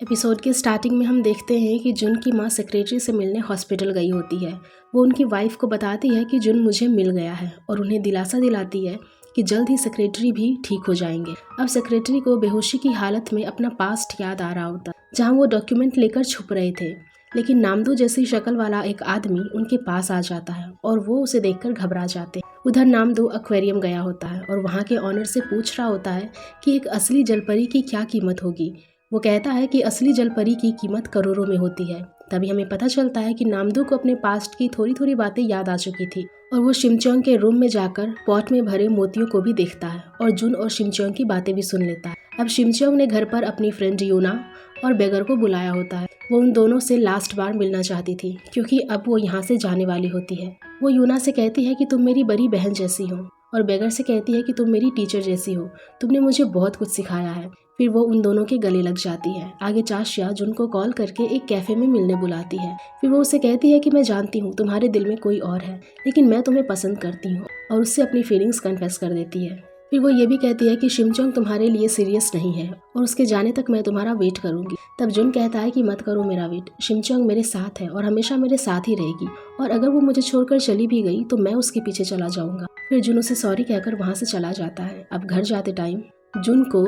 Episode के starting में हम देखते हैं कि जुन की माँ सेक्रेटरी से मिलने हॉस्पिटल गई होती है। वो उनकी वाइफ को बताती है कि जुन मुझे मिल गया है और उन्हें दिलासा दिलाती है कि जल्द ही सेक्रेटरी भी ठीक हो जाएंगे। अब सेक्रेटरी को बेहोशी की हालत में अपना पास्ट याद आ रहा होता, जहाँ वो डॉक्यूमेंट लेकर छुप रहे थे। लेकिन नामदू जैसी शक्ल वाला एक आदमी उनके पास आ जाता है और वो उसे देखकर घबरा जाते हैं। उधर नामदू एक्वेरियम गया होता है और वहाँ के ऑनर से पूछ रहा होता है कि एक असली जलपरी की क्या कीमत होगी। वो कहता है कि असली जलपरी की कीमत करोड़ों में होती है। तभी हमें पता चलता है कि नामदू को अपने पास्ट की थोड़ी थोड़ी बातें याद आ चुकी थी और वो शिमचोंग के रूम में जाकर पॉट में भरे मोतियों को भी देखता है और जुन और शिमचोंग की बातें भी सुन लेता है। अब शिमचोंग ने घर पर अपनी फ्रेंड यूना और बेगर को बुलाया होता है। वो उन दोनों से लास्ट बार मिलना चाहती थी क्योंकि अब वो यहाँ से जाने वाली होती है। वो यूना से कहती है कि तुम मेरी बड़ी बहन जैसी हो और बेगर से कहती है कि तुम मेरी टीचर जैसी हो, तुमने मुझे बहुत कुछ सिखाया है। फिर वो उन दोनों के गले लग जाती है। आगे चाशिया जुन को कॉल करके एक कैफे में मिलने बुलाती है। फिर वो उसे कहती है कि मैं जानती हूँ तुम्हारे दिल में कोई और है, लेकिन मैं तुम्हें पसंद करती हूँ, और उससे अपनी फीलिंग्स कन्फेस कर देती है। फिर वो ये भी कहती है कि शिमचोंग तुम्हारे लिए सीरियस नहीं है और उसके जाने तक मैं तुम्हारा वेट करूंगी। तब जुन कहता है कि मत करो मेरा वेट, शिमचोंग मेरे साथ है और हमेशा मेरे साथ ही रहेगी, और अगर वो मुझे छोड़कर चली भी गई तो मैं उसके पीछे चला जाऊंगा। फिर जुन उसे सॉरी कहकर वहाँ से चला जाता है। अब घर जाते टाइम जुन को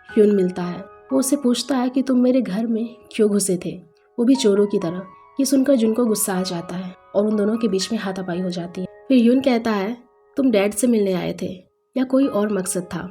ह्यून मिलता है। वो उससे पूछता है कि तुम मेरे घर में क्यों घुसे थे, वो भी चोरों की तरह। ये सुनकर जुन को गुस्सा आ जाता है और उन दोनों के बीच में हाथापाई हो जाती है। फिर ह्यून कहता है तुम डैड से मिलने आए थे या कोई और मकसद था?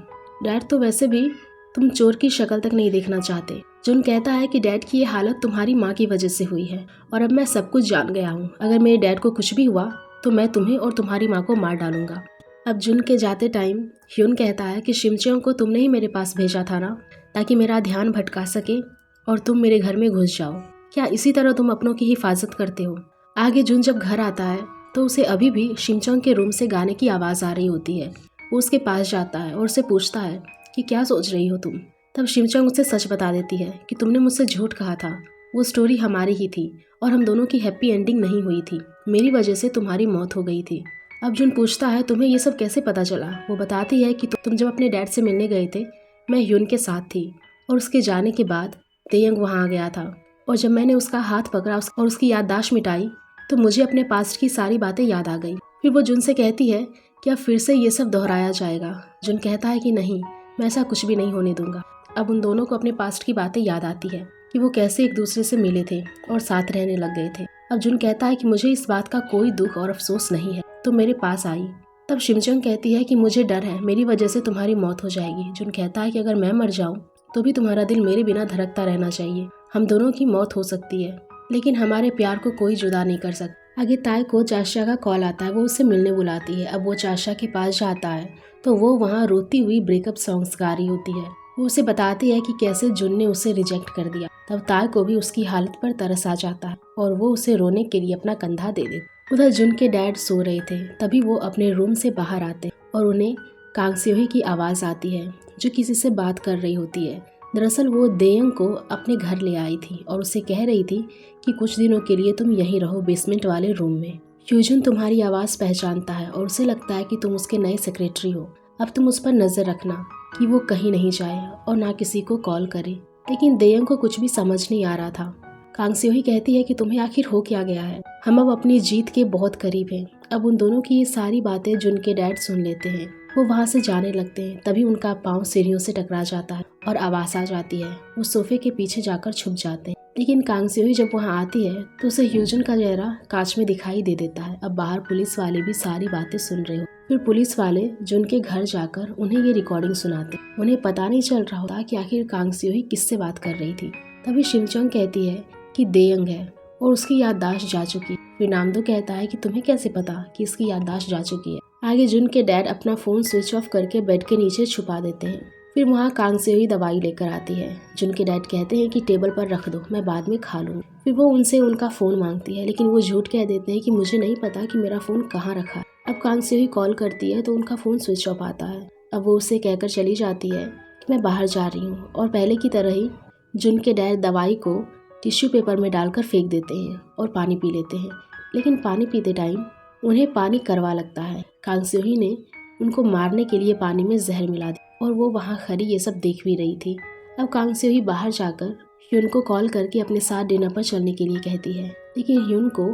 डैड तो वैसे भी तुम चोर की शक्ल तक नहीं देखना चाहते। जुन कहता है कि डैड की ये हालत तुम्हारी माँ की वजह से हुई है और अब मैं सब कुछ जान गया हूँ। अगर मेरे डैड को कुछ भी हुआ तो मैं तुम्हें और तुम्हारी माँ को मार डालूंगा। अब जुन के जाते टाइम ह्यून कहता है कि शिमचोंग को तुमने ही मेरे पास भेजा था ना, ताकि मेरा ध्यान भटका सके और तुम मेरे घर में घुस जाओ। क्या इसी तरह तुम अपनों की हिफाजत करते हो? आगे जुन जब घर आता है तो उसे अभी भी शिमचोंग के रूम से गाने की आवाज़ आ रही होती है। वो उसके पास जाता है और उससे पूछता है कि क्या सोच रही हो तुम? तब शिमचोंग उसे सच बता देती है कि तुमने मुझसे झूठ कहा था, वो स्टोरी हमारी ही थी और हम दोनों की हैप्पी एंडिंग नहीं हुई थी, मेरी वजह से तुम्हारी मौत हो गई थी। अब जुन पूछता है तुम्हें ये सब कैसे पता चला? वो बताती है कि तुम जब अपने डैड से मिलने गए थे मैं ह्यून के साथ थी और उसके जाने के बाद तेयंग वहाँ आ गया था, और जब मैंने उसका हाथ पकड़ा और उसकी याददाश्त मिटाई तो मुझे अपने पास्ट की सारी बातें याद आ गई। फिर वो जुन से कहती है क्या फिर से ये सब दोहराया जाएगा? जुन कहता है कि नहीं, मैं ऐसा कुछ भी नहीं होने दूंगा। अब उन दोनों को अपने पास्ट की बातें याद आती है कि वो कैसे एक दूसरे से मिले थे और साथ रहने लग गए थे। अब जुन कहता है कि मुझे इस बात का कोई दुख और अफसोस नहीं है, तुम मेरे पास आई। तब शिमचोंग कहती है कि मुझे डर है मेरी वजह से तुम्हारी मौत हो जाएगी। जुन कहता है कि अगर मैं मर जाऊं तो भी तुम्हारा दिल मेरे बिना धड़कता रहना चाहिए। हम दोनों की मौत हो सकती है लेकिन हमारे प्यार को कोई जुदा नहीं कर सकता। आगे ताई को चाशा का कॉल आता है, वो उससे मिलने बुलाती है। अब वो चाशा के पास जाता है तो वो वहाँ रोती हुई ब्रेकअप सॉन्ग्स गा रही होती है। वो उसे बताती है कि कैसे जुन ने उसे रिजेक्ट कर दिया। तब ताई को भी उसकी हालत पर तरस आ जाता है और वो उसे रोने के लिए अपना कंधा दे देती। उधर जुन के डैड सो रहे थे, तभी वो अपने रूम से बाहर आते और उन्हें कांगसेही की आवाज़ आती है जो किसी से बात कर रही होती है। दरअसल वो देयंग को अपने घर ले आई थी और उसे कह रही थी कि कुछ दिनों के लिए तुम यहीं रहो बेसमेंट वाले रूम में। ह्यूजन तुम्हारी आवाज़ पहचानता है और उसे लगता है कि तुम उसके नए सेक्रेटरी हो। अब तुम उस पर नज़र रखना कि वो कहीं नहीं जाए और ना किसी को कॉल करे। लेकिन देयंग को कुछ भी समझ नहीं आ रहा था। कांगसेही कहती है कि तुम्हें आखिर हो क्या गया है, हम अब अपनी जीत के बहुत करीब हैं। अब उन दोनों की ये सारी बातें जुन के डैड सुन लेते हैं। वो वहाँ से जाने लगते हैं, तभी उनका पाँव सीढ़ियों से टकरा जाता है और आवाज़ आ जाती है। वो सोफे के पीछे जाकर छुप जाते हैं। लेकिन कांगसेही जब वहाँ आती है तो उसे ह्यूजन का चेहरा कांच में दिखाई दे देता है। अब बाहर पुलिस वाले भी सारी बातें सुन रहे हो। फिर पुलिस वाले जुन के घर जाकर उन्हें ये रिकॉर्डिंग सुनाते। उन्हें पता नहीं चल रहा होता कि आखिर कांगसेही किससे बात कर रही थी। तभी शिमचोंग कहती है कि देयंग है और उसकी याददाश्त जा चुकी। फिर नामदो कहता है कि तुम्हें कैसे पता कि इसकी याददाश्त जा चुकी है। आगे जुन के डैड अपना फ़ोन स्विच ऑफ करके बेड के नीचे छुपा देते हैं। फिर वहाँ कांगसेही दवाई लेकर आती है। जुन के डैड कहते हैं कि टेबल पर रख दो, मैं बाद में खा लूँगी। फिर वो उनसे उनका फ़ोन मांगती है, लेकिन वो झूठ कह देते हैं कि मुझे नहीं पता कि मेरा फ़ोन कहाँ रखा है। अब कांगसेही कॉल करती है तो उनका फ़ोन स्विच ऑफ आता है। अब वो उससे कहकर चली जाती है कि मैं बाहर जा रही हूँ, और पहले की तरह ही जुन के डैड दवाई को टिश्यू पेपर में डालकर फेंक देते हैं और पानी पी लेते हैं। लेकिन पानी पीते टाइम उन्हें पानी कड़वा लगता है। कांगसेही ने उनको मारने के लिए पानी में जहर मिला दिया और वो वहाँ खड़ी ये सब देख भी रही थी। अब कांगसेही बाहर जाकर ह्यून को कॉल करके अपने साथ डिनर पर चलने के लिए कहती है, लेकिन ह्यून को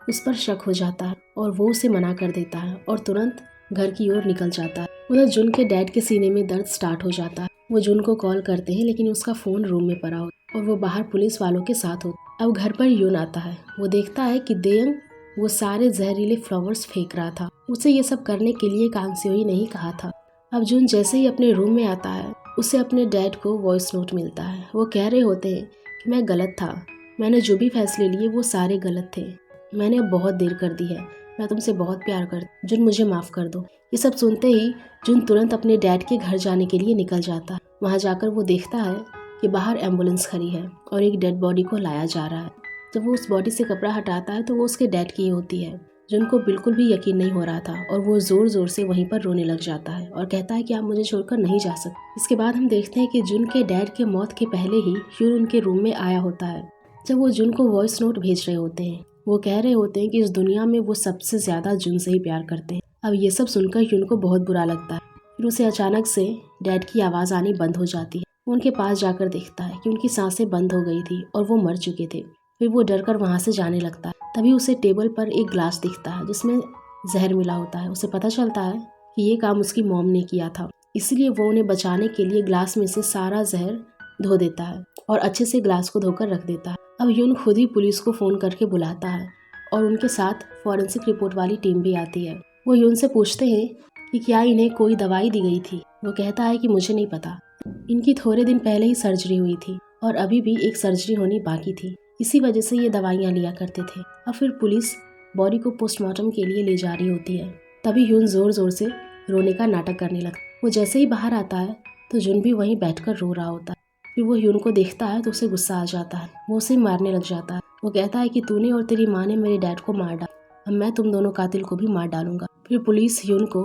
उस पर शक हो जाता है और वो उसे मना कर देता है और तुरंत घर की ओर निकल जाता है। उधर जुन के डैड के सीने में दर्द स्टार्ट हो जाता है। वो जुन को कॉल करते हैं, लेकिन उसका फ़ोन रूम में पड़ा होता और वो बाहर पुलिस वालों के साथ होता। अब घर पर ह्यून आता है। वो देखता है कि देयंग वो सारे जहरीले फ्लावर्स फेंक रहा था। उसे ये सब करने के लिए कांग सेओई नहीं कहा था। अब जुन जैसे ही अपने रूम में आता है, उसे अपने डैड को वॉइस नोट मिलता है। वो कह रहे होते हैं कि मैं गलत था, मैंने जो भी फैसले लिए वो सारे गलत थे, मैंने अब बहुत देर कर दी है, मैं तुमसे बहुत प्यार करती, जुन मुझे माफ़ कर दो। ये सब सुनते ही जुन तुरंत अपने डैड के घर जाने के लिए निकल जाता है। वहाँ जाकर वो देखता है कि बाहर एम्बुलेंस खड़ी है और एक डेड बॉडी को लाया जा रहा है। जब वो उस बॉडी से कपड़ा हटाता है तो वो उसके डैड की ही होती है। जुन को बिल्कुल भी यकीन नहीं हो रहा था और वो ज़ोर ज़ोर से वहीं पर रोने लग जाता है और कहता है कि आप मुझे छोड़कर नहीं जा सकते। इसके बाद हम देखते हैं कि जुन के डैड के मौत के पहले ही ह्यून उनके रूम में आया होता है। जब वो जुन को वॉइस नोट भेज रहे होते हैं, वो कह रहे होते हैं कि इस दुनिया में वो सबसे ज़्यादा जुन से ही प्यार करते हैं। अब ये सब सुनकर ह्यून को बहुत बुरा लगता है। फिर उसे अचानक से डैड की आवाज़ आनी बंद हो जाती है। वो उनके पास जाकर देखता है कि उनकी सांसें बंद हो गई थी और वो मर चुके थे। फिर वो डरकर वहाँ से जाने लगता है। तभी उसे टेबल पर एक ग्लास दिखता है जिसमें जहर मिला होता है। उसे पता चलता है कि ये काम उसकी मॉम ने किया था, इसलिए वो उन्हें बचाने के लिए ग्लास में से सारा जहर धो देता है और अच्छे से ग्लास को धोकर रख देता है। अब ह्यून खुद ही पुलिस को फ़ोन करके बुलाता है और उनके साथ फॉरेंसिक रिपोर्ट वाली टीम भी आती है। वो ह्यून से पूछते हैं कि क्या इन्हें कोई दवाई दी गई थी। वो कहता है कि मुझे नहीं पता, इनकी थोड़े दिन पहले ही सर्जरी हुई थी और अभी भी एक सर्जरी होनी बाकी थी, इसी वजह से ये दवाइयाँ लिया करते थे। अब फिर पुलिस बॉडी को पोस्टमार्टम के लिए ले जा रही होती है। तभी ह्यून ज़ोर ज़ोर से रोने का नाटक करने लगता है। वो जैसे ही बाहर आता है तो जुन भी वहीं बैठकर रो रहा होता है। फिर वो ह्यून को देखता है तो उसे गुस्सा आ जाता है। वो उसे मारने लग जाता है। वो कहता है कि तूने और तेरी माँ ने मेरे डैड को मार डाला, अब मैं तुम दोनों कातिल को भी मार डालूंगा। फिर पुलिस ह्यून को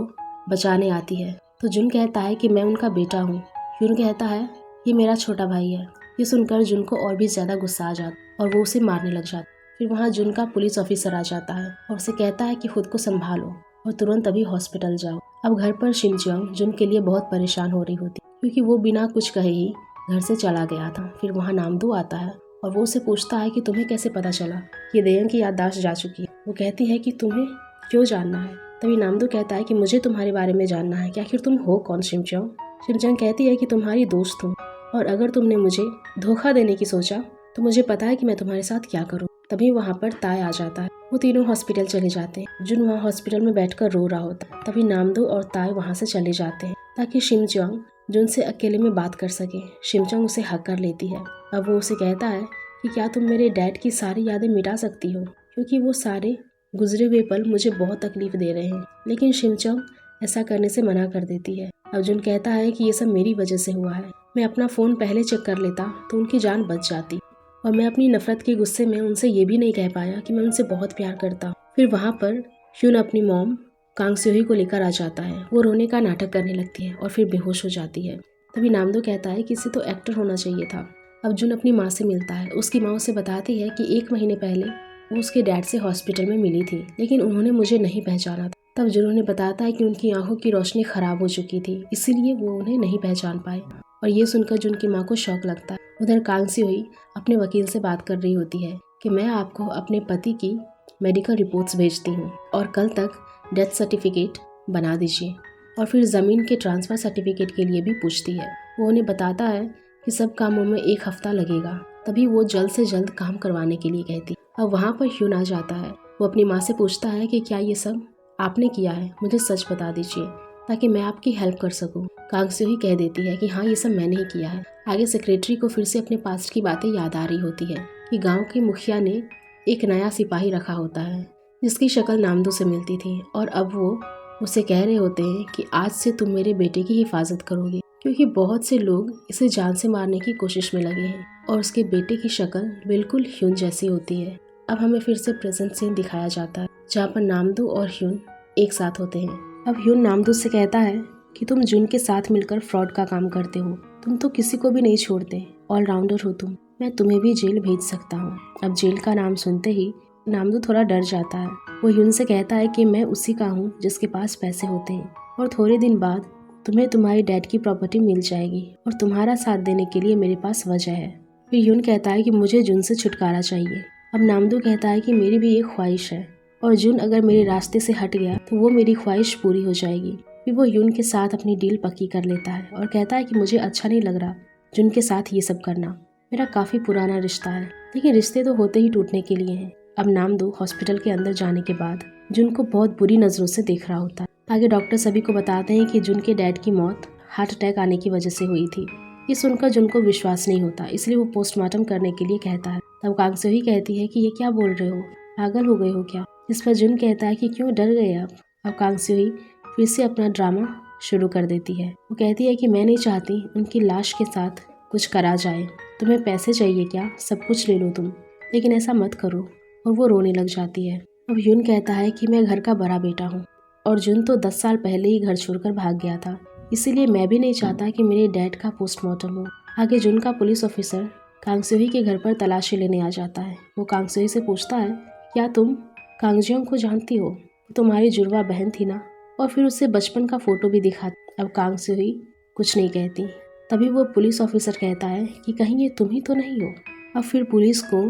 बचाने आती है तो जुन कहता है कि मैं उनका बेटा हूँ। ह्यून कहता है ये मेरा छोटा भाई है। ये सुनकर जुन को और भी ज़्यादा गुस्सा आ जाता और वो उसे मारने लग जाता। फिर वहाँ जुन का पुलिस ऑफिसर आ जाता है और उसे कहता है कि खुद को संभालो और तुरंत अभी हॉस्पिटल जाओ। अब घर पर शिनचोंग जुन के लिए बहुत परेशान हो रही होती क्योंकि वो बिना कुछ कहे ही घर से चला गया था। फिर वहाँ नामदू आता है और वो उसे पूछता है कि तुम्हें कैसे पता चला कि देयंग की याददाश्त जा चुकी है। वो कहती है कि तुम्हें क्यों जानना है। तभी नामदू कहता है कि मुझे तुम्हारे बारे में जानना है कि आखिर तुम हो कौन शिनचोंग। शिनचोंग कहती है कि तुम्हारी दोस्त हूँ और अगर तुमने मुझे धोखा देने की सोचा तो मुझे पता है कि मैं तुम्हारे साथ क्या करूँ। तभी वहाँ पर ताय आ जाता है। वो तीनों हॉस्पिटल चले जाते हैं। जुन वहाँ हॉस्पिटल में बैठकर रो रहा होता है। तभी नामदू और ताय वहाँ से चले जाते हैं ताकि शिनचोंग जुन से अकेले में बात कर सके। शिनचोंग उसे हक कर लेती है। अब वो उसे कहता है कि क्या तुम मेरे डैड की सारी यादें मिटा सकती हो, क्योंकि वो सारे गुजरे हुए पल मुझे बहुत तकलीफ दे रहे हैं। लेकिन शिनचोंग ऐसा करने से मना कर देती है। अब जुन कहता है कि ये सब मेरी वजह से हुआ है, मैं अपना फ़ोन पहले चेक कर लेता तो उनकी जान बच जाती और मैं अपनी नफरत के गुस्से में उनसे ये भी नहीं कह पाया कि मैं उनसे बहुत प्यार करता हूँ। फिर वहाँ पर ह्यून अपनी मॉम कांग सेओई को लेकर आ जाता है। वो रोने का नाटक करने लगती है और फिर बेहोश हो जाती है। तभी नामदो कहता है कि इसे तो एक्टर होना चाहिए था। अब जुन अपनी माँ से मिलता है। उसकी माँ उसे बताती है कि 1 महीने पहले वो उसके डैड से हॉस्पिटल में मिली थी, लेकिन उन्होंने मुझे नहीं पहचाना था। तब जुन उन्हें बताता है कि उनकी आंखों की रोशनी खराब हो चुकी थी, इसीलिए वो उन्हें नहीं पहचान पाए। और ये सुनकर जुन की माँ को शौक लगता है। उधर कांग सेओई अपने वकील से बात कर रही होती है कि मैं आपको अपने पति की मेडिकल रिपोर्ट्स भेजती हूँ और कल तक डेथ सर्टिफिकेट बना दीजिए। और फिर ज़मीन के ट्रांसफ़र सर्टिफिकेट के लिए भी पूछती है। वो उन्हें बताता है कि सब कामों में 1 हफ्ता लगेगा। तभी वो जल्द से जल्द काम करवाने के लिए कहती। अब वहाँ पर ह्यून आ जाता है। वो अपनी माँ से पूछता है कि क्या ये सब आपने किया है, मुझे सच बता दीजिए ताकि मैं आपकी हेल्प कर सकूं। कांग सेओई कह देती है कि हाँ, ये सब मैंने ही किया है। आगे सेक्रेटरी को फिर से अपने पास्ट की बातें याद आ रही होती है कि गांव के मुखिया ने एक नया सिपाही रखा होता है जिसकी शक्ल नामदो से मिलती थी और अब वो उसे कह रहे होते हैं कि आज से तुम मेरे बेटे की हिफाजत करोगे, क्योंकि बहुत से लोग इसे जान से मारने की कोशिश में लगे हैं और उसके बेटे की शक्ल बिल्कुल ह्यून जैसी होती है। अब हमें फिर से प्रेजेंट सीन दिखाया जाता है जहाँ पर नामदो और ह्यून एक साथ होते हैं। अब ह्यून नामदो से कहता है कि तुम जुन के साथ मिलकर फ्रॉड का काम करते हो, तुम तो किसी को भी नहीं छोड़ते, ऑलराउंडर हो तुम, मैं तुम्हें भी जेल भेज सकता हूँ। अब जेल का नाम सुनते ही नामदो थोड़ा डर जाता है। वो ह्यून से कहता है कि मैं उसी का हूँ जिसके पास पैसे होते हैं और थोड़े दिन बाद तुम्हें तुम्हारी डैड की प्रॉपर्टी मिल जाएगी और तुम्हारा साथ देने के लिए मेरे पास वजह है। फिर यून कहता है कि मुझे जुन से छुटकारा चाहिए। अब नामदो कहता है कि मेरी भी एक ख्वाहिश है और जुन अगर मेरे रास्ते से हट गया तो वो मेरी ख्वाहिश पूरी हो जाएगी। फिर वो यून के साथ अपनी डील पक्की कर लेता है और कहता है कि मुझे अच्छा नहीं लग रहा जुन के साथ ये सब करना, मेरा काफ़ी पुराना रिश्ता है, लेकिन रिश्ते तो होते ही टूटने के लिए हैं। अब नामदो हॉस्पिटल के अंदर जाने के बाद जुन को बहुत बुरी नज़रों से देख रहा होता है। आगे डॉक्टर सभी को बताते हैं कि जुन के डैड की मौत हार्ट अटैक आने की वजह से हुई थी। ये सुनकर जुन को विश्वास नहीं होता, इसलिए वो पोस्टमार्टम करने के लिए कहता है। तब कांग सेही कहती है कि ये क्या बोल रहे हो, पागल हो गए हो क्या। इस पर जुन कहता है कि क्यों डर गए आप। अब कांग सेही फिर से अपना ड्रामा शुरू कर देती है। वो कहती है कि मैं नहीं चाहती उनकी लाश के साथ कुछ करा जाए, तुम्हें पैसे चाहिए क्या, सब कुछ ले लो तुम, लेकिन ऐसा मत करो। और वो रोने लग जाती है। अब यून कहता है कि मैं घर का बड़ा बेटा हूँ और जुन तो 10 साल पहले ही घर छोड़कर भाग गया था, इसीलिए मैं भी नहीं चाहता कि मेरे डैड का पोस्टमार्टम हो। आगे जुन का पुलिस ऑफिसर कांग सेही के घर पर तलाशी लेने आ जाता है। वो कांग सेही से पूछता है, क्या तुम कांग जियोंग को जानती हो, तुम्हारी जुड़वा बहन थी ना। और फिर उसे बचपन का फोटो भी दिखाती। अब कांग सेही कुछ नहीं कहती। तभी वो पुलिस ऑफिसर कहता है कि कहीं ये तुम ही तो नहीं हो। अब फिर पुलिस को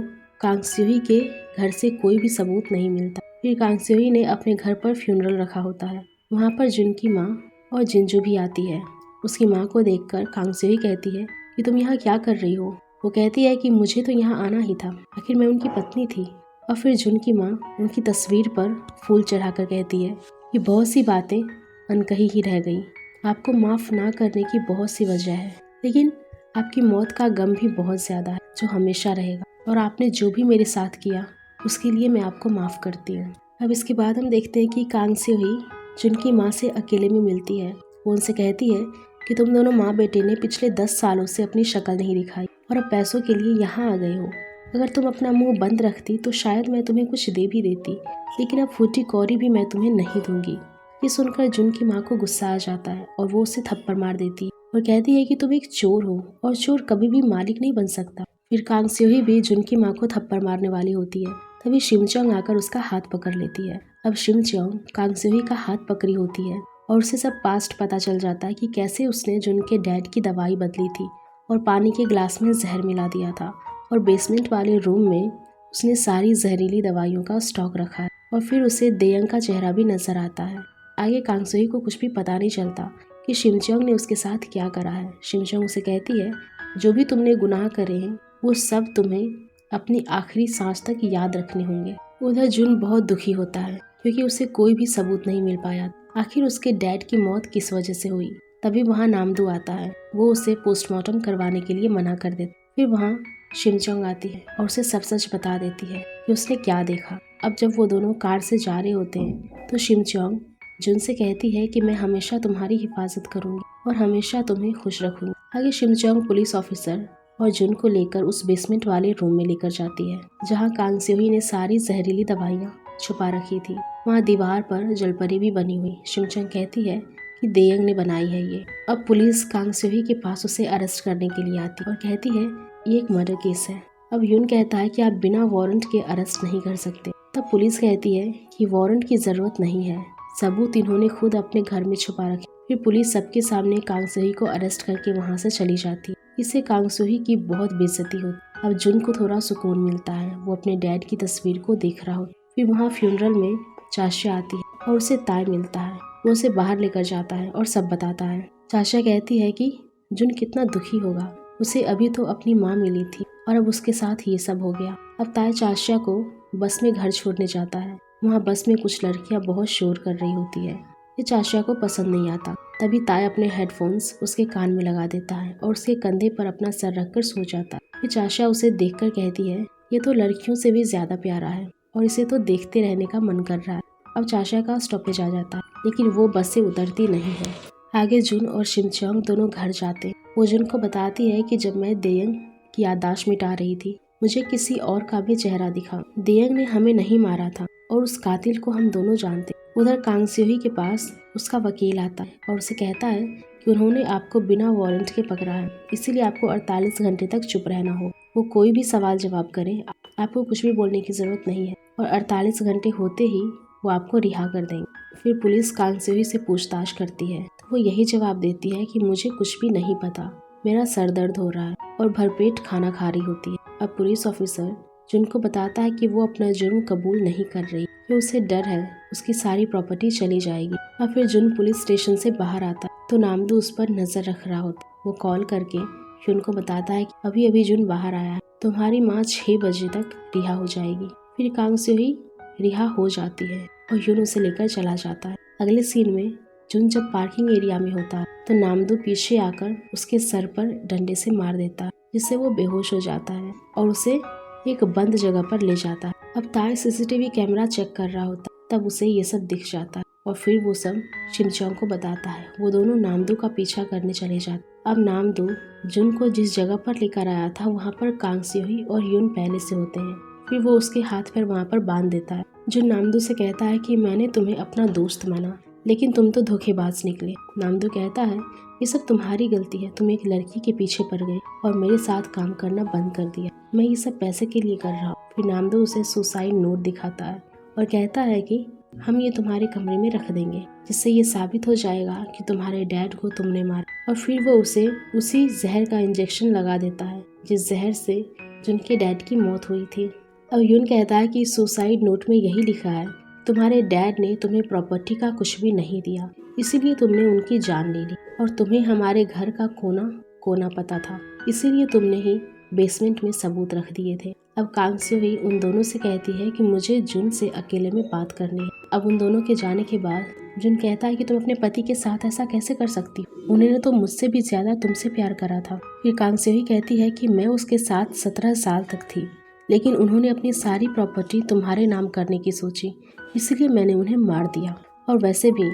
कांग सेही के घर से कोई भी सबूत नहीं मिलता। फिर कांग सेही ने अपने घर पर फ्यूनरल रखा होता है। वहाँ पर जुन की माँ और जिंजू भी आती है। उसकी माँ को देखकर कांग सेही कहती है कि तुम यहाँ क्या कर रही हो। वो कहती है कि मुझे तो यहाँ आना ही था, आखिर मैं उनकी पत्नी थी। और फिर जुन की माँ उनकी तस्वीर पर फूल चढ़ाकर कहती है कि बहुत सी बातें अनकही ही रह गई, आपको माफ़ ना करने की बहुत सी वजह है, लेकिन आपकी मौत का गम भी बहुत ज़्यादा है जो हमेशा रहेगा, और आपने जो भी मेरे साथ किया उसके लिए मैं आपको माफ़ करती हूँ। अब इसके बाद हम देखते हैं कि कांग सेही जुन की माँ से अकेले में मिलती है। वो उनसे कहती है कि तुम दोनों माँ बेटे ने पिछले 10 सालों से अपनी शक्ल नहीं दिखाई और अब पैसों के लिए यहाँ आ गए हो। अगर तुम अपना मुंह बंद रखती तो शायद मैं तुम्हें कुछ दे भी देती, लेकिन अब फूटी कौड़ी भी मैं तुम्हें नहीं दूंगी। ये सुनकर जुन की माँ को गुस्सा आ जाता है और वो उसे थप्पड़ मार देती है और कहती है कि तुम एक चोर हो और चोर कभी भी मालिक नहीं बन सकता। फिर कांग सेही भी जुन की माँ को थप्पड़ मारने वाली होती है। तभी शिमचोंग आकर उसका हाथ पकड़ लेती है। अब शिमचोंग कांग सेही का हाथ पकड़ी होती है और उसे सब पास्ट पता चल जाता है कि कैसे उसने जुन के डैड की दवाई बदली थी और पानी के गिलास में जहर मिला दिया था और बेसमेंट वाले रूम में उसने सारी जहरीली दवाइयों का स्टॉक रखा है। और फिर उसे देयंग का चेहरा भी नजर आता है। आगे कांग सेही को कुछ भी पता नहीं चलता कि शिमचोंग ने उसके साथ क्या करा है। शिमचोंग उसे कहती है, जो भी तुमने गुनाह करे हैं वो सब तुम्हें अपनी आखिरी सांस तक याद रखने होंगे। उधर जुन बहुत दुखी होता है क्योंकि उसे कोई भी सबूत नहीं मिल पाया आखिर उसके डैड की मौत किस वजह से हुई। तभी वहाँ नामदो आता है। वो उसे पोस्टमार्टम करवाने के लिए मना कर देता। फिर वहाँ शिमचोंग आती है और उसे सब सच बता देती है कि उसने क्या देखा। अब जब वो दोनों कार से जा रहे होते हैं तो शिमचोंग जुन से कहती है कि मैं हमेशा तुम्हारी हिफाजत करूंगी और हमेशा तुम्हें खुश रखूंगी। आगे शिमचोंग पुलिस ऑफिसर और जुन को लेकर उस बेसमेंट वाले रूम में लेकर जाती है जहाँ कांग सेही ने सारी जहरीली दवाइयाँ छुपा रखी थी। वहाँ दीवार पर जलपरी भी बनी हुई। शिमचोंग कहती है कि देयंग ने बनाई है ये। अब पुलिस कांग सेही के पास उसे अरेस्ट करने के लिए आती और कहती है ये एक मर्डर केस है। अब यून कहता है कि आप बिना वारंट के अरेस्ट नहीं कर सकते। तब पुलिस कहती है कि वारंट की जरूरत नहीं है, सबूत इन्होंने खुद अपने घर में छुपा रखे। फिर पुलिस सबके सामने कांग सेही को अरेस्ट करके वहाँ से चली जाती है। इससे कांग सेही की बहुत बेइज्जती होती। अब जुन को थोड़ा सुकून मिलता है, वो अपने डैड की तस्वीर को देख रहा हो। फिर वहाँ फ्यूनरल में चाशा आती है और उसे ताय मिलता है। वो उसे बाहर लेकर जाता है और सब बताता है। चाशा कहती है कि जुन कितना दुखी होगा, उसे अभी तो अपनी माँ मिली थी और अब उसके साथ ये सब हो गया। अब ताय चाशा को बस में घर छोड़ने जाता है। वहाँ बस में कुछ लड़कियाँ बहुत शोर कर रही होती है। ये चाशा को पसंद नहीं आता। तभी ताय अपने हेडफोन्स उसके कान में लगा देता है और उसके कंधे पर अपना सर रखकर सो जाता है। ये चाशा उसे देखकर कहती है ये तो लड़कियों से भी ज्यादा प्यारा है और इसे तो देखते रहने का मन कर रहा है। अब चाशा का स्टॉपेज आ जाता है, लेकिन वो बस से उतरती नहीं है। आगे जुन और शिमचोंग दोनों घर जाते। वो जुन को बताती है कि जब मैं देयंग की याददाश्त मिटा रही थी मुझे किसी और का भी चेहरा दिखा। देयंग ने हमें नहीं मारा था और उस कातिल को हम दोनों जानते। उधर कांग सेही के पास उसका वकील आता है और उसे कहता है कि उन्होंने आपको बिना वारंट के पकड़ा है, इसीलिए आपको 48 घंटे तक चुप रहना हो। वो कोई भी सवाल जवाब करे, आपको कुछ भी बोलने की जरूरत नहीं है और 48 घंटे होते ही वो आपको रिहा कर देंगे। फिर पुलिस कांग सेही से पूछताछ करती है तो वो यही जवाब देती है कि मुझे कुछ भी नहीं पता, मेरा सर दर्द हो रहा है और भरपेट खाना खा रही होती है। अब पुलिस ऑफिसर जुन को बताता है कि वो अपना जुर्म कबूल नहीं कर रही, कि उसे डर है उसकी सारी प्रॉपर्टी चली जाएगी। और फिर जुन पुलिस स्टेशन से बाहर आता है तो नामदू उस पर नजर रख रहा होता है। वो कॉल करके जुन को बताता है कि अभी अभी जुन बाहर आया है, तुम्हारी माँ 6 बजे तक रिहा हो जाएगी। फिर कांग स्योही रिहा हो जाती है और जुन उसे लेकर चला जाता है। अगले सीन में जुन जब पार्किंग एरिया में होता है तो नामदू पीछे आकर उसके सर पर डंडे से मार देता है, जिससे वो बेहोश हो जाता है और उसे एक बंद जगह पर ले जाता है। अब ताय सीसीटीवी कैमरा चेक कर रहा होता है, तब उसे ये सब दिख जाता है और फिर वो सब शिनचोंग को बताता है। वो दोनों नामदू का पीछा करने चले जाते। अब नामदू जुन को जिस जगह पर लेकर आया था वहाँ पर कांग स्योही और युन पहले से होते हैं। फिर वो उसके हाथ पैर वहाँ पर बांध देता है। जुन नामदू से कहता है कि मैंने तुम्हें अपना दोस्त माना, लेकिन तुम तो धोखेबाज निकले। नामदू कहता है ये सब तुम्हारी गलती है, तुम एक लड़की के पीछे पड़ गए और मेरे साथ काम करना बंद कर दिया। मैं ये सब पैसे के लिए कर रहा हूँ। फिर नामदू उसे सुसाइड नोट दिखाता है और कहता है कि हम ये तुम्हारे कमरे में रख देंगे, जिससे ये साबित हो जाएगा कि तुम्हारे डैड को तुमने मारा। और फिर वो उसे उसी जहर का इंजेक्शन लगा देता है जिस जहर से जिनके डैड की मौत हुई थी। अब युन कहता है कि सुसाइड नोट में यही लिखा है, तुम्हारे डैड ने तुम्हें प्रॉपर्टी का कुछ भी नहीं दिया, इसीलिए तुमने उनकी जान ले ली और तुम्हें हमारे घर का कोना कोना पता था, इसीलिए तुमने ही बेसमेंट में सबूत रख दिए थे। अब कांग स्योही उन दोनों से कहती है कि मुझे जुन से अकेले में बात करनी है। अब उन दोनों के जाने के बाद जुन कहता है कि तुम अपने पति के साथ ऐसा कैसे कर सकती हो, उन्होंने तो मुझसे भी ज्यादा तुमसे प्यार करा था। फिर कांग स्योही कहती है कि मैं उसके साथ 17 साल तक थी, लेकिन उन्होंने अपनी सारी प्रॉपर्टी तुम्हारे नाम करने की सोची, इसलिए मैंने उन्हें मार दिया। और वैसे भी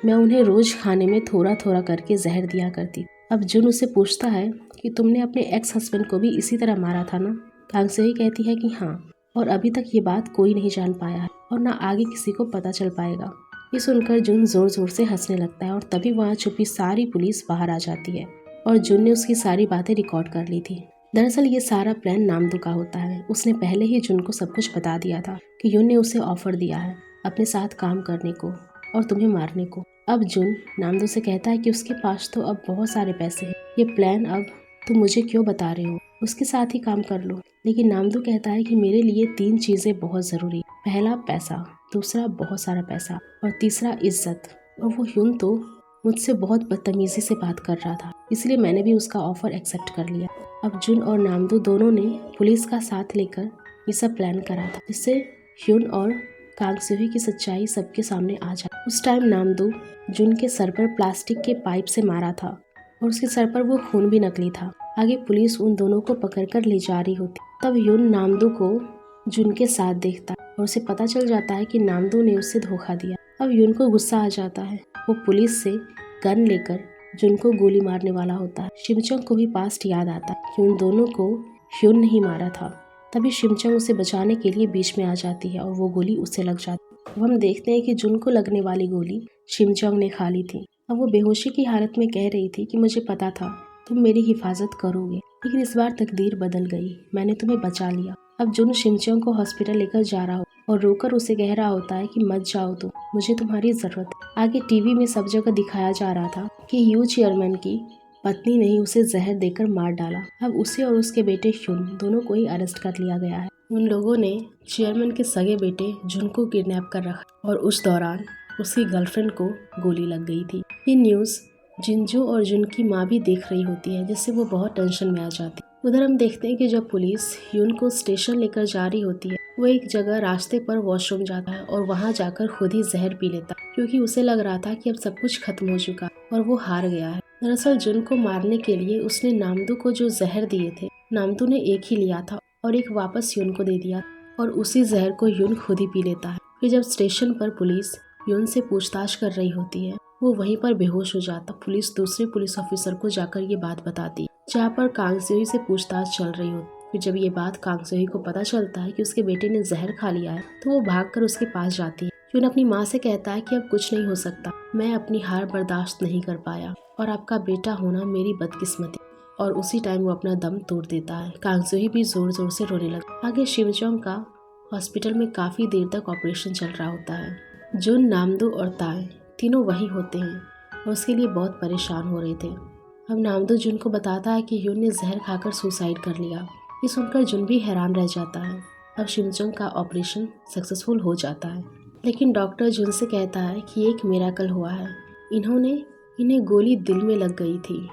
मैं उन्हें रोज खाने में थोड़ा थोड़ा करके जहर दिया करती। अब जुन उसे पूछता है कि तुमने अपने एक्स हस्बैंड को भी इसी तरह मारा था ना। कांग स्योही कहती है कि हाँ, और अभी तक ये बात कोई नहीं जान पाया है और ना आगे किसी को पता चल पाएगा। ये सुनकर जुन जोर जोर से हंसने लगता है और तभी वहाँ छुपी सारी पुलिस बाहर आ जाती है और जुन ने उसकी सारी बातें रिकॉर्ड कर ली थी। दरअसल ये सारा प्लान नामदू का होता है। उसने पहले ही जुन को सब कुछ बता दिया था कि युन ने उसे ऑफर दिया है अपने साथ काम करने को और तुम्हें मारने को। अब जुन नामदू से कहता है कि उसके पास तो अब बहुत सारे पैसे हैं, ये प्लान अब तुम मुझे क्यों बता रहे हो, उसके साथ ही काम कर लो। लेकिन नामदू कहता है कि मेरे लिए 3 चीजें बहुत जरूरी है, पहला पैसा, दूसरा बहुत सारा पैसा और तीसरा इज्जत। और वो युन तो मुझसे बहुत बदतमीजी से बात कर रहा था, इसलिए मैंने भी उसका ऑफर एक्सेप्ट कर लिया। अब जुन और नामदू दोनों ने पुलिस का साथ लेकर ये सब प्लान करा था, जिससे युन और कांग स्योही की सच्चाई सबके सामने आ जाए। उस टाइम नामदू जुन के सर पर प्लास्टिक के पाइप से मारा था और उसके सर पर वो खून भी नकली था। आगे पुलिस उन दोनों को पकड़कर ले जा रही होती, तब युन नामदू को जुन के साथ देखता और उसे पता चल जाता है कि नामदू ने उसे धोखा दिया। अब युन को गुस्सा आ जाता है, वो पुलिस से गन लेकर जुन को गोली मारने वाला होता है। शिमचोंग को भी पास्ट याद आता है कि उन दोनों को युन नहीं मारा था। तभी शिमचोंग उसे बचाने के लिए बीच में आ जाती है और वो गोली उसे लग जाती है। अब हम देखते हैं कि जुन को लगने वाली गोली शिमचोंग ने खा ली थी। अब वो बेहोशी की हालत में कह रही थी कि मुझे पता था तुम मेरी हिफाजत करोगे, लेकिन इस बार तकदीर बदल गई, मैंने तुम्हें बचा लिया। अब जुन शिमचोंग को हॉस्पिटल लेकर जा रहा हो और रोकर उसे कह रहा होता है कि मत जाओ तुम, मुझे तुम्हारी जरूरत है। आगे टीवी में सब जगह दिखाया जा रहा था कि यू चेयरमैन की पत्नी ने उसे जहर देकर मार डाला। अब उसे और उसके बेटे युन दोनों को ही अरेस्ट कर लिया गया है। उन लोगों ने चेयरमैन के सगे बेटे जुन को किडनैप कर रखा और उस दौरान उसकी गर्लफ्रेंड को गोली लग गई थी। ये न्यूज़ जिंजो और जुन की माँ भी देख रही होती है, जिससे वो बहुत टेंशन में आ जाती है। उधर हम देखते हैं कि जब पुलिस युन को स्टेशन लेकर जा रही होती है, वो एक जगह रास्ते पर वॉशरूम जाता है और वहाँ जाकर खुद ही जहर पी लेता है, क्योंकि उसे लग रहा था कि अब सब कुछ खत्म हो चुका और वो हार गया है। दरअसल जुन को मारने के लिए उसने नामदू को जो जहर दिए थे, नामदू ने एक ही लिया था और एक वापस युन को दे दिया और उसी जहर को युन खुद ही पी लेता है। फिर जब स्टेशन पर पुलिस युन से पूछताछ कर रही होती है, वो वहीं पर बेहोश हो जाता। पुलिस दूसरे पुलिस ऑफिसर को जाकर ये बात बताती, जहाँ पर कांग स्योही से पूछताछ चल रही होती। फिर जब ये बात कांग स्योही को पता चलता है कि उसके बेटे ने जहर खा लिया है, तो वो भागकर उसके पास जाती है। युन अपनी माँ से कहता है कि अब कुछ नहीं हो सकता, मैं अपनी हार बर्दाश्त नहीं कर पाया और आपका बेटा होना मेरी बदकिस्मती। और उसी टाइम वो अपना दम तोड़ देता है। कांग स्योही भी जोर जोर से रोने लगा। आगे शिमचोंग का हॉस्पिटल में काफी देर तक ऑपरेशन चल रहा होता है। जुन, नामदू और ताय तीनों वही होते हैं और उसके लिए बहुत परेशान हो रहे थे। अब नामदो जुन को बताता है कि ह्यून ने जहर खाकर सुसाइड कर लिया। ये सुनकर जुन भी हैरान रह जाता है। अब शिमचोंग का ऑपरेशन सक्सेसफुल हो जाता है, लेकिन डॉक्टर जुन से कहता है कि एक मिरेकल हुआ है। इन्हें गोली दिल में लग गई थी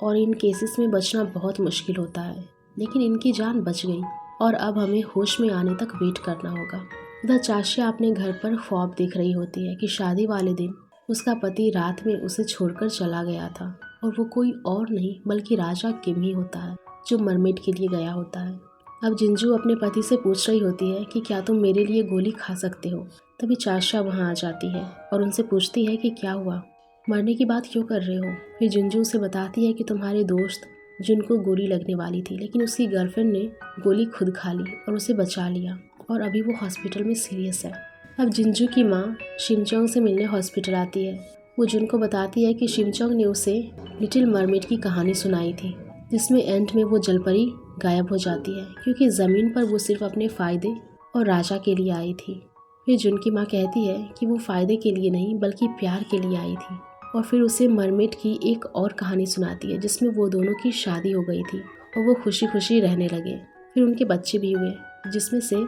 और इन केसेस में बचना बहुत मुश्किल होता है, लेकिन इनकी जान बच गई और अब हमें होश में आने तक वेट करना होगा। उधर चाशिया अपने घर पर ख्वाब देख रही होती है कि शादी वाले दिन उसका पति रात में उसे छोड़कर चला गया था और वो कोई और नहीं बल्कि राजा किम ही होता है जो मरमेड के लिए गया होता है। अब जिंजू अपने पति से पूछ रही होती है कि क्या तुम मेरे लिए गोली खा सकते हो। तभी चाशिया वहाँ आ जाती है और उनसे पूछती है कि क्या हुआ, मरने की बात क्यों कर रहे हो। फिर जिंजू उसे बताती है कि तुम्हारे दोस्त जिनको गोली लगने वाली थी, लेकिन उसकी गर्लफ्रेंड ने गोली खुद खा ली और उसे बचा लिया और अभी वो हॉस्पिटल में सीरियस है। अब जिंजू की माँ शिमचोंग से मिलने हॉस्पिटल आती है। वो जुन को बताती है कि शिमचोंग ने उसे लिटिल मरमेड की कहानी सुनाई थी, जिसमें एंड में वो जलपरी गायब हो जाती है क्योंकि ज़मीन पर वो सिर्फ अपने फ़ायदे और राजा के लिए आई थी। फिर जुन की माँ कहती है कि वो फ़ायदे के लिए नहीं बल्कि प्यार के लिए आई थी और फिर उसे मरमेड की एक और कहानी सुनाती है जिसमें वो दोनों की शादी हो गई थी और वो खुशी खुशी रहने लगे। फिर उनके बच्चे भी हुए, जिसमें से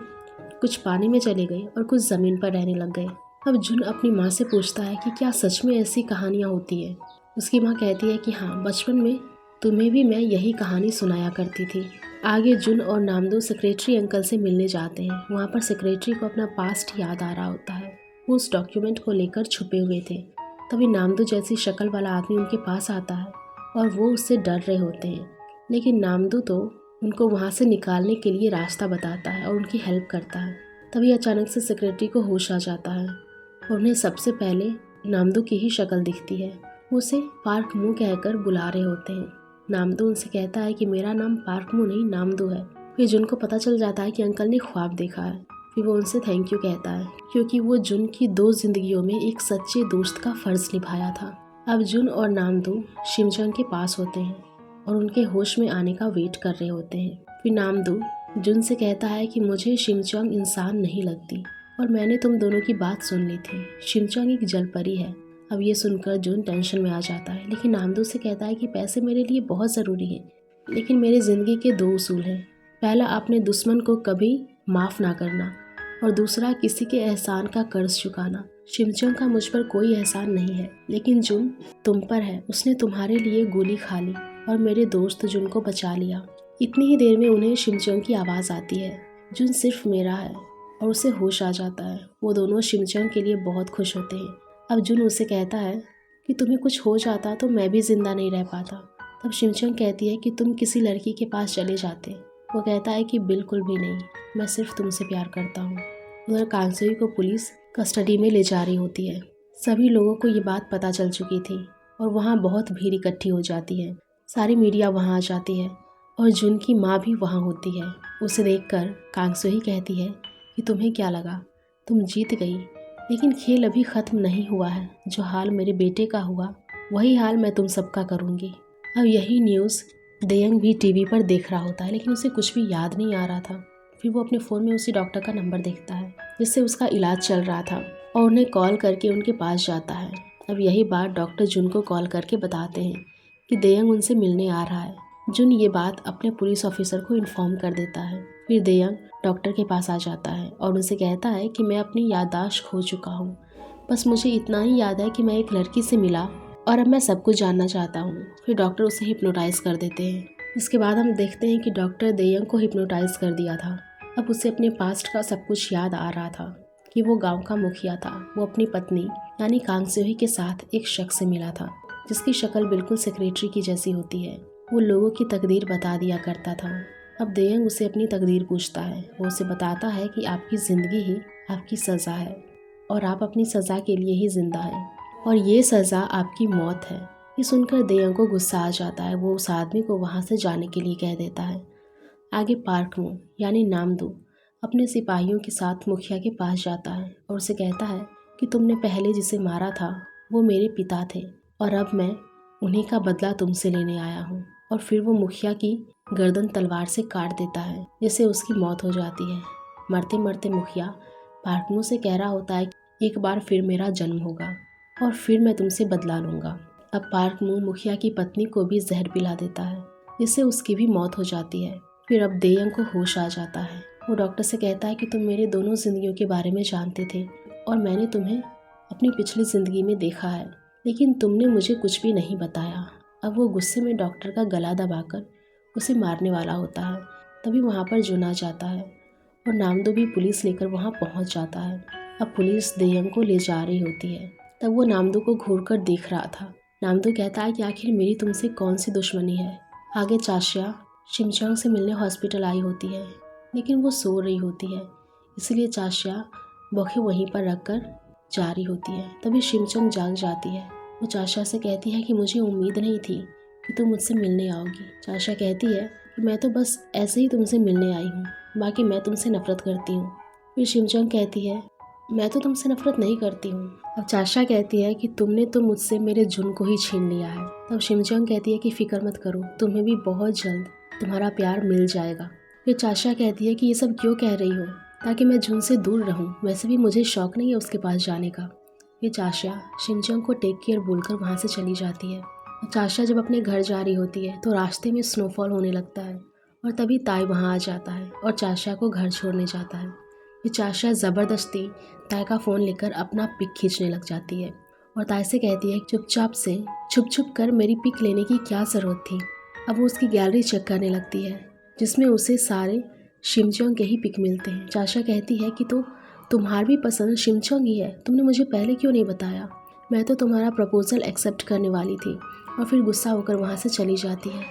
कुछ पानी में चले गए और कुछ ज़मीन पर रहने लग गए। अब जुन अपनी माँ से पूछता है कि क्या सच में ऐसी कहानियाँ होती है। उसकी माँ कहती है कि हाँ, बचपन में तुम्हें भी मैं यही कहानी सुनाया करती थी। आगे जुन और नामदो सेक्रेटरी अंकल से मिलने जाते हैं। वहाँ पर सेक्रेटरी को अपना पास्ट याद आ रहा होता है। वो उस डॉक्यूमेंट को लेकर छुपे हुए थे। तभी नामदो जैसी शक्ल वाला आदमी उनके पास आता है और वो उससे डर रहे होते हैं, लेकिन नामदो तो उनको वहाँ से निकालने के लिए रास्ता बताता है और उनकी हेल्प करता है। तभी अचानक से सेक्रेटरी को होश आ जाता है और उन्हें सबसे पहले नामदो की ही शक्ल दिखती है। वो उसे पार्क मू कहकर बुला रहे होते हैं। नामदो उनसे कहता है कि मेरा नाम पार्क मू नहीं नामदो है। फिर जुन को पता चल जाता है कि अंकल ने ख्वाब देखा है। फिर वो उनसे थैंक यू कहता है क्योंकि वो जुन की 2 जिंदगियों में एक सच्चे दोस्त का फर्ज निभाया था। अब जुन और नामदो शिमचोंग के पास होते हैं और उनके होश में आने का वेट कर रहे होते हैं। फिर नामदो जुन से कहता है कि मुझे शिमचोंग इंसान नहीं लगती और मैंने तुम दोनों की बात सुन ली थी। शिमचोंग एक जलपरी है। अब ये सुनकर जुन टेंशन में आ जाता है, लेकिन नामदो से कहता है कि पैसे मेरे लिए बहुत ज़रूरी हैं, लेकिन मेरी ज़िंदगी के 2 उसूल हैं। पहला, अपने दुश्मन को कभी माफ़ ना करना और दूसरा, किसी के एहसान का कर्ज चुकाना। शिमचोंग का मुझ पर कोई एहसान नहीं है, लेकिन जुन तुम पर है। उसने तुम्हारे लिए गोली खा ली और मेरे दोस्त जुन को बचा लिया। इतनी ही देर में उन्हें शिमचोंग की आवाज़ आती है, जुन सिर्फ मेरा है, और उसे होश आ जाता है। वो दोनों शिमचोंग के लिए बहुत खुश होते हैं। अब जुन उसे कहता है कि तुम्हें कुछ हो जाता तो मैं भी जिंदा नहीं रह पाता। तब शिमचोंग कहती है कि तुम किसी लड़की के पास चले जाते। वो कहता है कि बिल्कुल भी नहीं, मैं सिर्फ तुमसे प्यार करता हूँ। उधर कांगसुई को पुलिस कस्टडी में ले जा रही होती है। सभी लोगों को ये बात पता चल चुकी थी और वहाँ बहुत भीड़ इकट्ठी हो जाती है। सारी मीडिया वहाँ आ जाती है और जुन की माँ भी वहाँ होती है। उसे देखकर कांगसुई कहती है कि तुम्हें क्या लगा, तुम जीत गई, लेकिन खेल अभी ख़त्म नहीं हुआ है। जो हाल मेरे बेटे का हुआ वही हाल मैं तुम सबका करूँगी। अब यही न्यूज़ देयंग भी टीवी पर देख रहा होता है, लेकिन उसे कुछ भी याद नहीं आ रहा था। फिर वो अपने फ़ोन में उसी डॉक्टर का नंबर देखता है जिससे उसका इलाज चल रहा था और उन्हें कॉल करके उनके पास जाता है। अब यही बात डॉक्टर जुन को कॉल करके बताते हैं कि देयंग उनसे मिलने आ रहा है। जुन ये बात अपने पुलिस ऑफिसर को इन्फॉर्म कर देता है। फिर देयंग डॉक्टर के पास आ जाता है और उनसे कहता है कि मैं अपनी याददाश्त खो चुका हूँ, बस मुझे इतना ही याद है कि मैं एक लड़की से मिला और अब मैं सब कुछ जानना चाहता हूँ। फिर डॉक्टर उसे हिप्नोटाइज कर देते हैं। इसके बाद हम देखते हैं कि डॉक्टर देयंग को हिप्नोटाइज कर दिया था। अब उसे अपने पास्ट का सब कुछ याद आ रहा था कि वो गांव का मुखिया था। वो अपनी पत्नी यानी कांगसुई के साथ एक शख्स से मिला था जिसकी शक्ल बिल्कुल सेक्रेटरी की जैसी होती है। वो लोगों की तकदीर बता दिया करता था। अब देयंग उसे अपनी तकदीर पूछता है। वो उसे बताता है कि आपकी ज़िंदगी ही आपकी सज़ा है और आप अपनी सज़ा के लिए ही ज़िंदा हैं और ये सज़ा आपकी मौत है। ये सुनकर देयंग को गुस्सा आ जाता है। वो उस आदमी को वहाँ से जाने के लिए कह देता है। आगे पार्क मू यानी नामदो अपने सिपाहियों के साथ मुखिया के पास जाता है और उसे कहता है कि तुमने पहले जिसे मारा था वो मेरे पिता थे और अब मैं उन्हीं का बदला तुमसे लेने आया हूँ। और फिर वो मुखिया की गर्दन तलवार से काट देता है जिससे उसकी मौत हो जाती है। मरते मरते मुखिया पार्क मू से कह रहा होता है कि एक बार फिर मेरा जन्म होगा और फिर मैं तुमसे बदला लूँगा। अब पार्क मू मुखिया की पत्नी को भी जहर पिला देता है, जिससे उसकी भी मौत हो जाती है। फिर अब देयंग को होश आ जाता है। वो डॉक्टर से कहता है कि तुम मेरे दोनों जिंदगियों के बारे में जानते थे और मैंने तुम्हें अपनी पिछली ज़िंदगी में देखा है, लेकिन तुमने मुझे कुछ भी नहीं बताया। अब वो गुस्से में डॉक्टर का गला दबाकर उसे मारने वाला होता है। तभी वहाँ पर जुन आ जाता है और नामदो भी पुलिस लेकर वहाँ पहुँच जाता है। अब पुलिस देयंग को ले जा रही होती है। तब वो नामदो को घूर कर देख रहा था। नामदो कहता है कि आखिर मेरी तुमसे कौन सी दुश्मनी है। आगे चाशिया शिमचोंग से मिलने हॉस्पिटल आई होती है, लेकिन वो सो रही होती है, इसलिए चाशिया बॉखे वहीं पर रखकर जा रही होती है। तभी शिमचोंग जाग जाती है। वो चाशा से कहती है कि मुझे उम्मीद नहीं थी कि तुम मुझसे मिलने आओगी। चाशा कहती है कि मैं तो बस ऐसे ही तुमसे मिलने आई हूँ, बाकी मैं तुमसे नफरत करती हूँ। फिर शिमचोंग कहती है मैं तो तुमसे नफरत नहीं करती हूँ। अब चाशा कहती है कि तुमने तो मुझसे मेरे जुन को ही छीन लिया है। तब शिमचोंग कहती है कि फिक्र मत करो, तुम्हें भी बहुत जल्द तुम्हारा प्यार मिल जाएगा। फिर चाशा कहती है कि ये सब क्यों कह रही हो, ताकि मैं जुन से दूर रहूं, वैसे भी मुझे शौक नहीं है उसके पास जाने का। ये चाशा शिमचोंग को टेक केयर बोलकर वहाँ से चली जाती है। और चाशा जब अपने घर जा रही होती है तो रास्ते में स्नोफॉल होने लगता है और तभी ताई वहाँ आ जाता है और चाशा को घर छोड़ने जाता है। ये चाशा ज़बरदस्ती ताई का फ़ोन लेकर अपना पिक खींचने लग जाती है और ताई से कहती है चुपचाप से छुप छुप कर मेरी पिक लेने की क्या ज़रूरत थी। अब वो उसकी गैलरी चेक करने लगती है, जिसमें उसे सारे शिमचोंग के ही पिक मिलते हैं। चाशा कहती है कि तो तुम्हारी भी पसंद शिमचोंग ही है, तुमने मुझे पहले क्यों नहीं बताया। मैं तो तुम्हारा प्रपोजल एक्सेप्ट करने वाली थी। और फिर गुस्सा होकर वहाँ से चली जाती है।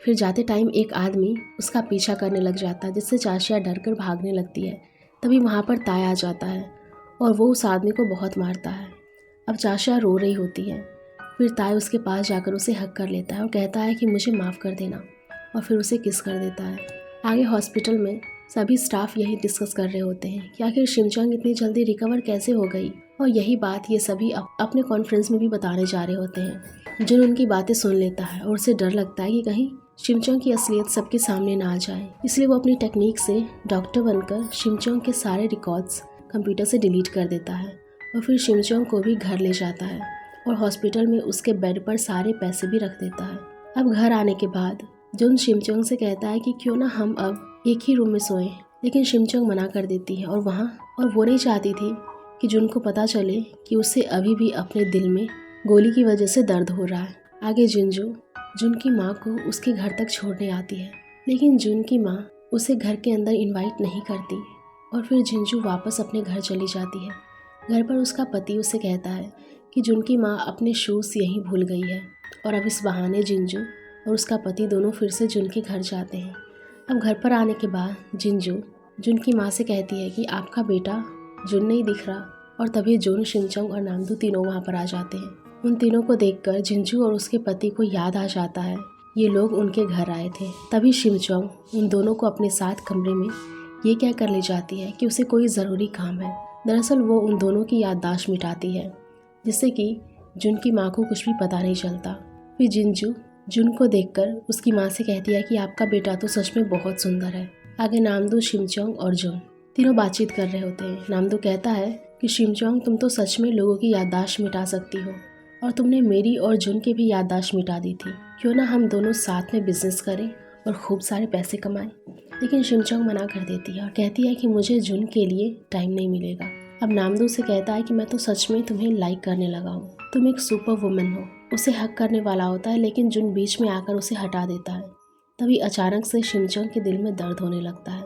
फिर जाते टाइम एक आदमी उसका पीछा करने लग जाता है, जिससे चाशिया डर कर भागने लगती है। तभी वहाँ पर ताया आ जाता है और वो उस आदमी को बहुत मारता है। अब चाशिया रो रही होती है। फिर ताया उसके पास जाकर उसे हक कर लेता है और कहता है कि मुझे माफ़ कर देना, और फिर उसे किस कर देता है। आगे हॉस्पिटल में सभी स्टाफ यही डिस्कस कर रहे होते हैं कि आखिर शिमचोंग इतनी जल्दी रिकवर कैसे हो गई, और यही बात ये सभी अपने कॉन्फ्रेंस में भी बताने जा रहे होते हैं। जुन उनकी बातें सुन लेता है और उसे डर लगता है कि कहीं शिमचोंग की असलियत सबके सामने ना आ जाए, इसलिए वो अपनी टेक्निक से डॉक्टर बनकर शिमचोंग के सारे रिकॉर्ड्स कंप्यूटर से डिलीट कर देता है और फिर शिमचोंग को भी घर ले जाता है और हॉस्पिटल में उसके बेड पर सारे पैसे भी रख देता है। अब घर आने के बाद जुन शिमचोंग से कहता है कि क्यों ना हम अब एक ही रूम में सोएं, लेकिन शिमचोंग मना कर देती है और वो नहीं चाहती थी कि जुन को पता चले कि उसे अभी भी अपने दिल में गोली की वजह से दर्द हो रहा है। आगे जिंजू जुन की माँ को उसके घर तक छोड़ने आती है, लेकिन जुन की माँ उसे घर के अंदर इनवाइट नहीं करती और फिर जिंजू वापस अपने घर चली जाती है। घर पर उसका पति उसे कहता है कि जुन की माँ अपने शूज़ यहीं भूल गई है, और अब इस बहाने जिंजू और उसका पति दोनों फिर से जुन के घर जाते हैं। अब घर पर आने के बाद जिंजू जुन की माँ से कहती है कि आपका बेटा जुन नहीं दिख रहा, और तभी जुन, शिमचोंग और नामदू तीनों वहाँ पर आ जाते हैं। उन तीनों को देखकर जिंजू और उसके पति को याद आ जाता है ये लोग उनके घर आए थे। तभी शिमचोंग उन दोनों को अपने साथ कमरे में ये कह कर ले जाती है कि उसे कोई ज़रूरी काम है। दरअसल वो उन दोनों की याददाश्त मिटाती है, जिससे कि जुन की माँ को कुछ भी पता नहीं चलता। फिर जिंजू जुन को देखकर उसकी माँ से कहती है कि आपका बेटा तो सच में बहुत सुंदर है। आगे नामदू, शिमचोंग और जुन तीनों बातचीत कर रहे होते हैं। नामदू कहता है कि शिमचोंग तुम तो सच में लोगों की याददाश्त मिटा सकती हो, और तुमने मेरी और जुन की भी याददाश्त मिटा दी थी। क्यों ना हम दोनों साथ में बिजनेस करें और खूब सारे पैसे कमाएं। लेकिन शिमचोंग मना कर देती है और कहती है कि मुझे जुन के लिए टाइम नहीं मिलेगा। अब नामदू से कहता है कि मैं तो सच में तुम्हें लाइक करने लगा हूँ, तुम एक सुपर वुमेन हो। उसे हक करने वाला होता है, लेकिन जुन बीच में आकर उसे हटा देता है। तभी अचानक से शिमचोंग के दिल में दर्द होने लगता है।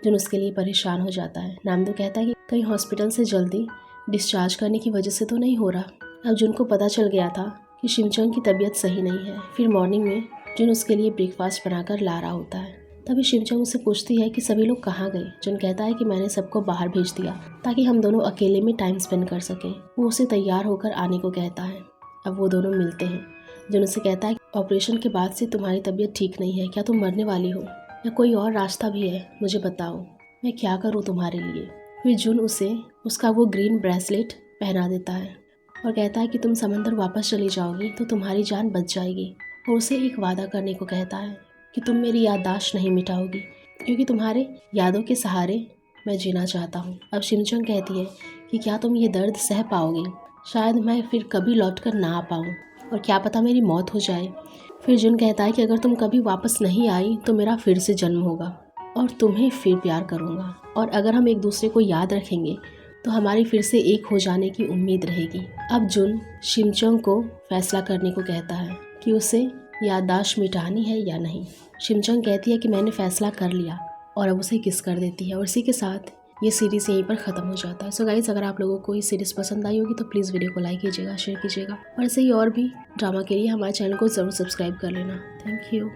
जुन उसके लिए परेशान हो जाता है। नामदू कहता है कि कहीं हॉस्पिटल से जल्दी डिस्चार्ज करने की वजह से तो नहीं हो रहा। अब जुन को पता चल गया था कि शिमचोंग की तबीयत सही नहीं है। फिर मॉर्निंग में जुन उसके लिए ब्रेकफास्ट बनाकर ला रहा होता है। तभी शिमचोंग उससे पूछती है कि सभी लोग कहाँ गए। जुन कहता है कि मैंने सबको बाहर भेज दिया ताकि हम दोनों अकेले में टाइम स्पेंड कर सकें। वो उसे तैयार होकर आने को कहता है। अब वो दोनों मिलते हैं। जुन उसे कहता है कि ऑपरेशन के बाद से तुम्हारी तबीयत ठीक नहीं है, क्या तुम मरने वाली हो या कोई और रास्ता भी है, मुझे बताओ, मैं क्या करूँ तुम्हारे लिए। फिर जुन उसे उसका वो ग्रीन ब्रेसलेट पहना देता है और कहता है कि तुम समंदर वापस चली जाओगी तो तुम्हारी जान बच जाएगी, और उसे एक वादा करने को कहता है कि तुम मेरी याददाश्त नहीं मिटाओगी, क्योंकि तुम्हारे यादों के सहारे मैं जीना चाहता हूँ। अब शिमचोंग कहती है कि क्या तुम ये दर्द सह पाओगी, शायद मैं फिर कभी लौट कर ना आ पाऊँ। और क्या पता मेरी मौत हो जाए। फिर जुन कहता है कि अगर तुम कभी वापस नहीं आई तो मेरा फिर से जन्म होगा और तुम्हें फिर प्यार करूँगा, और अगर हम एक दूसरे को याद रखेंगे तो हमारी फिर से एक हो जाने की उम्मीद रहेगी। अब जुन शिमचोंग को फैसला करने को कहता है कि उसे याददाश्त मिटानी है या नहीं। शिमचोंग कहती है कि मैंने फ़ैसला कर लिया, और अब उसे किस कर देती है, और इसी के साथ ये सीरीज़ यहीं पर ख़त्म हो जाता है। सो गाइज़, अगर आप लोगों को ये सीरीज़ पसंद आई होगी तो प्लीज़ वीडियो को लाइक कीजिएगा, शेयर कीजिएगा, और ऐसे ही और भी ड्रामा के लिए हमारे चैनल को ज़रूर सब्सक्राइब कर लेना। Thank you.